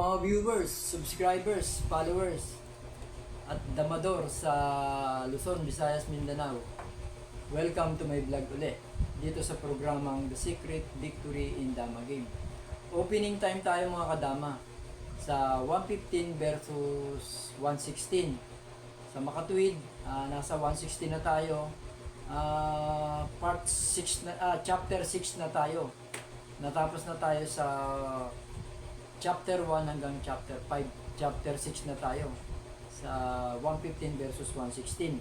Mga viewers, subscribers, followers, at damador sa Luzon, Visayas, Mindanao. Welcome to my vlog ulit. Dito sa programang The Secret Victory in Dama Game. Opening time tayo mga kadama sa 115 versus 116. Sa Makatuwid, nasa 116 na tayo. Part 6 na, chapter 6 na tayo. Natapos na tayo sa chapter 1 hanggang chapter 5. Chapter 6 na tayo sa 115 versus 116.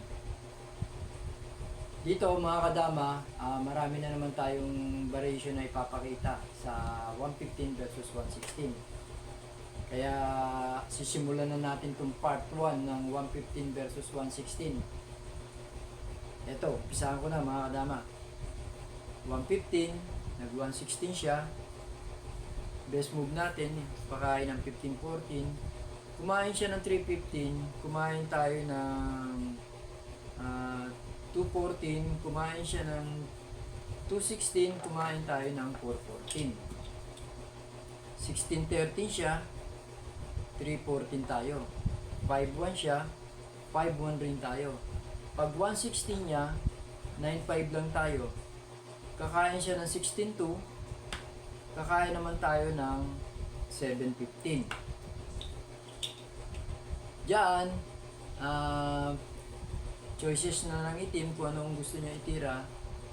Dito mga kadama, marami na naman tayong variation na ipapakita sa 115 versus 116. Kaya sisimulan na natin itong part 1 ng 115 versus 116. Ito, umpisahan ko na mga kadama. 115, nag 116 siya. Best move natin, pakain ng 15-14. Kumain siya ng 315, kumain tayo ng 214, kumain siya ng 216, kumain tayo ng 414. 16-13 siya, 314 tayo. 5-1 siya, 5-1 rin tayo. Pag 116 niya, 9-5 lang tayo. Kakain siya ng 16-2, kakain naman tayo ng 7-15. Diyan, choices na ng itim kung anong gusto niya itira.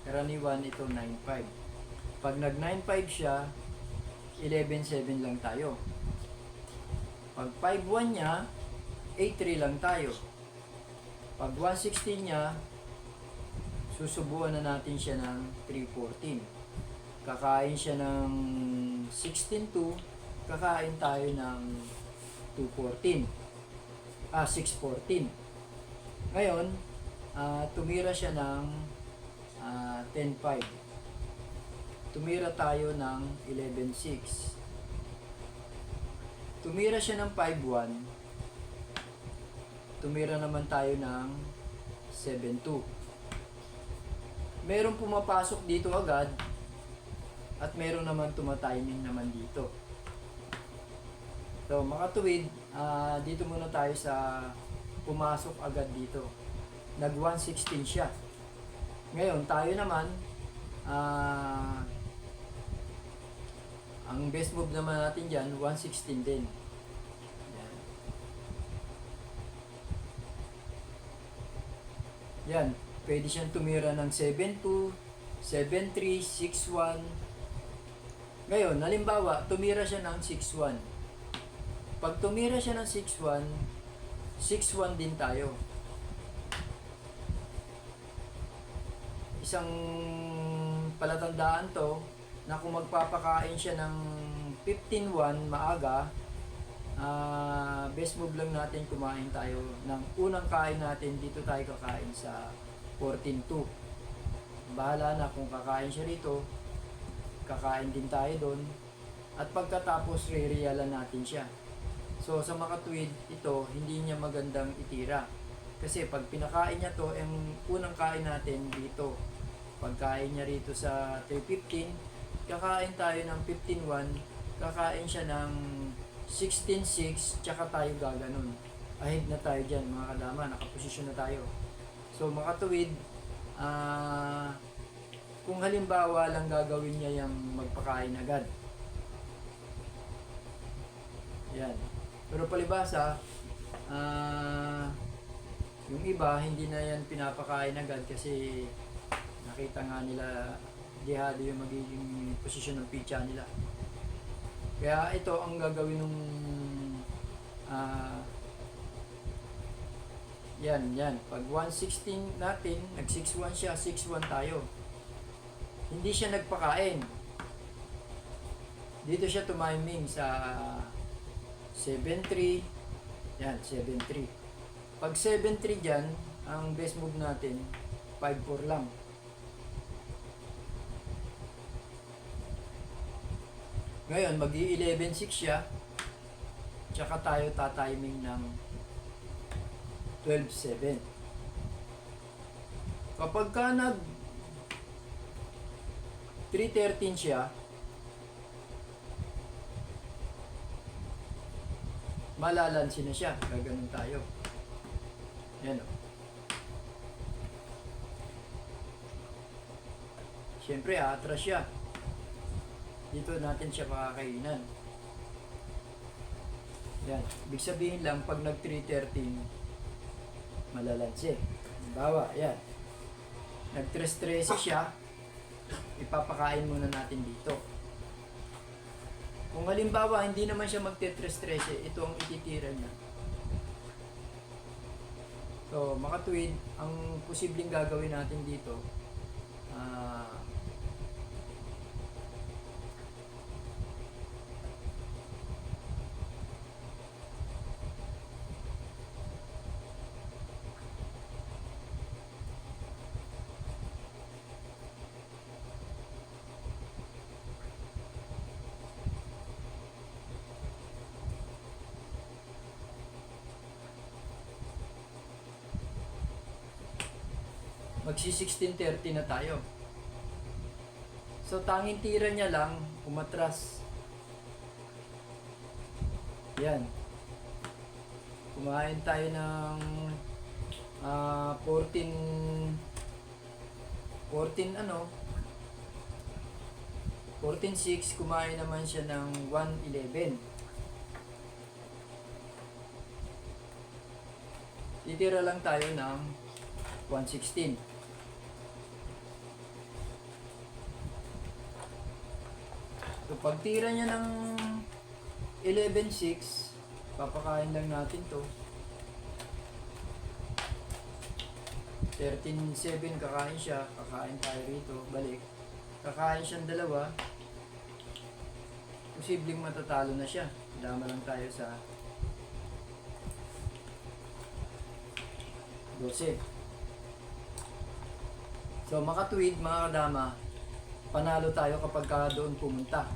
Karaniwan ito 9-5. Pag nag 9-5 siya, 11-7 lang tayo. Pag 5-1 niya, 8-3 lang tayo. Pag 116 niya, susubuan na natin siya ng 3-14. Kakain siya ng 16-2, kakain tayo ng 2-14. 6-14. Ngayon, tumira siya ng 10-5. Tumira tayo ng 11-6. Tumira siya ng 5-1. Tumira naman tayo ng 7-2. Merong pumapasok dito agad at meron naman tumatiming naman dito. So, makatuwid, dito muna tayo sa pumasok agad dito. Nag 116 siya. Ngayon, tayo naman, ang best move naman natin dyan, 116 din. Yan. Yan. Pwede siyang tumira ng 7-2, 7-3, 6-1. Ngayon, halimbawa, tumira siya ng 6-1. Pag tumira siya ng 6-1, 6-1 din tayo. Isang palatandaan to, na kung magpapakain siya ng 15-1 maaga, best move lang natin kumain tayo ng unang kain natin, dito tayo kakain sa 14-2. Bahala na kung kakain siya rito, kakain din tayo doon, at pagkatapos re-realan natin siya. So sa Makatuwid, ito hindi niya magandang itira kasi pag pinakain niya to, ang unang kain natin dito, pagkain niya rito sa 315, kakain tayo ng 15-1, kakain siya ng 16-6, tsaka tayo gaganon. Ahead na tayo dyan mga kadama, nakaposisyon na tayo. So Makatuwid, kung halimbawa lang gagawin niya yung magpakain agad. Yan. Pero palibasa, yung iba hindi na yan pinapakain agad kasi nakita nga nila dihado yung magiging posisyon ng pitcha nila. Kaya ito ang gagawin ng yan. Pag 116 natin, nag 6-1 siya, 6-1 tayo. Hindi siya nagpakain. Dito siya tumiming sa 7-3. Yan, 7-3. Pag 7-3 dyan, ang best move natin, 5-4 lang. Ngayon, mag-11-6 siya. Tsaka tayo tatiming ng 12-7. Kapag ka nag 313 siya, malalansin na siya. Gaganon tayo. Yan o. Siyempre, atras siya. Dito natin siya pakakainan. Yan. Ibig sabihin lang, pag nag 313, malalansi. Halimbawa, yan. Nag 313 siya, ipapakain muna natin dito. Kung halimbawa, hindi naman siya mag-313, ito ang ititira niya. So, makatuwid, ang posibleng gagawin natin dito, magsi 16:30 na tayo. So, tanging tira niya lang, umatras. Yan. Kumain tayo ng 14 14:06, kumain naman siya ng 1:11. Titira lang tayo ng 1:16. So, pagtira niya ng 11:06, papakain lang natin to. 13:07 kakain siya, kakain tayo rito, balik. Kakain siyang dalawa, posibleng matatalo na siya. Dama lang tayo sa 12. So, makatuwid mga kadama, panalo tayo kapag doon pumunta.